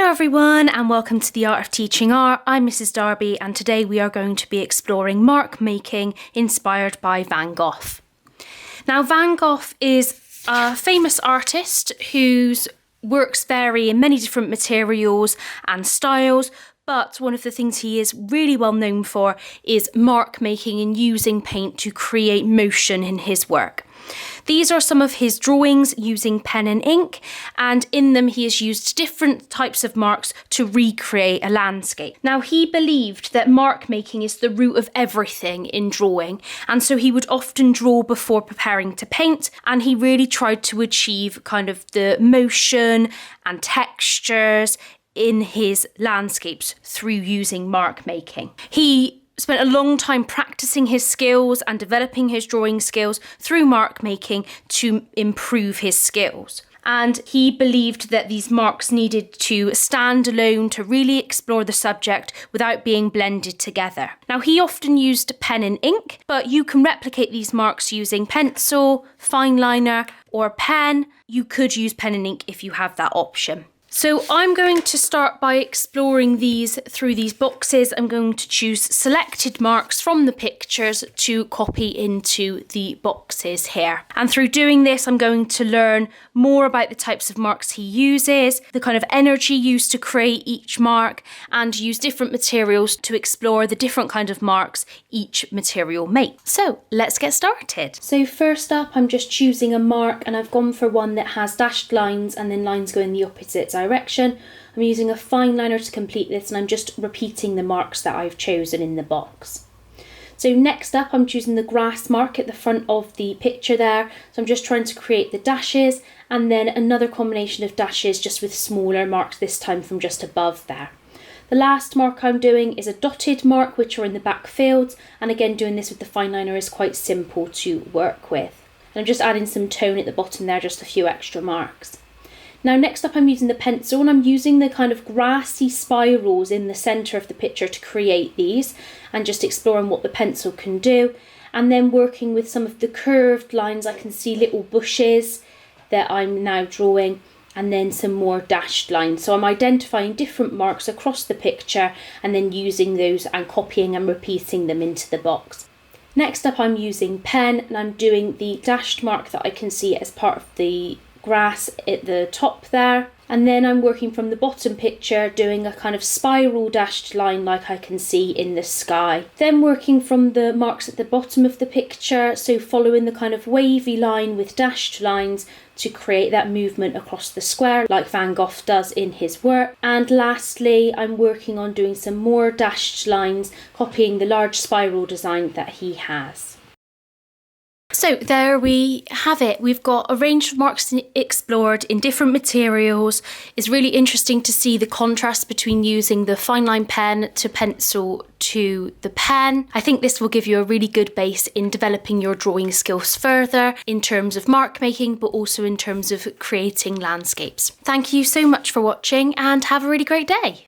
Hello everyone and welcome to the Art of Teaching Art. I'm Mrs. Darby and today we are going to be exploring mark making inspired by Van Gogh. Now Van Gogh is a famous artist whose works vary in many different materials and styles, but one of the things he is really well known for is mark making and using paint to create motion in his work. These are some of his drawings using pen and ink, and in them he has used different types of marks to recreate a landscape. Now he believed that mark making is the root of everything in drawing, and so he would often draw before preparing to paint, and he really tried to achieve kind of the motion and textures in his landscapes through using mark making. He spent a long time practicing his skills and developing his drawing skills through mark making to improve his skills. And he believed that these marks needed to stand alone to really explore the subject without being blended together. Now he often used pen and ink, but you can replicate these marks using pencil, fine liner, or pen. You could use pen and ink if you have that option. So I'm going to start by exploring these through these boxes. I'm going to choose selected marks from the pictures to copy into the boxes here. And through doing this, I'm going to learn more about the types of marks he uses, the kind of energy used to create each mark, and use different materials to explore the different kind of marks each material makes. So let's get started. So first up, I'm just choosing a mark, and I've gone for one that has dashed lines and then lines going the opposite direction. I'm using a fine liner to complete this, and I'm just repeating the marks that I've chosen in the box. So next up, I'm choosing the grass mark at the front of the picture there. So I'm just trying to create the dashes, and then another combination of dashes just with smaller marks, this time from just above there. The last mark I'm doing is a dotted mark, which are in the back fields, and again doing this with the fine liner is quite simple to work with. And I'm just adding some tone at the bottom there, just a few extra marks. Now next up, I'm using the pencil, and I'm using the kind of grassy spirals in the centre of the picture to create these, and just exploring what the pencil can do, and then working with some of the curved lines. I can see little bushes that I'm now drawing, and then some more dashed lines. So I'm identifying different marks across the picture and then using those and copying and repeating them into the box. Next up, I'm using pen, and I'm doing the dashed mark that I can see as part of the grass at the top there, and then I'm working from the bottom picture doing a kind of spiral dashed line like I can see in the sky. Then working from the marks at the bottom of the picture, so following the kind of wavy line with dashed lines to create that movement across the square like Van Gogh does in his work. And lastly, I'm working on doing some more dashed lines, copying the large spiral design that he has. So there we have it. We've got a range of marks explored in different materials. It's really interesting to see the contrast between using the fine line pen to pencil to the pen. I think this will give you a really good base in developing your drawing skills further in terms of mark making, but also in terms of creating landscapes. Thank you so much for watching and have a really great day.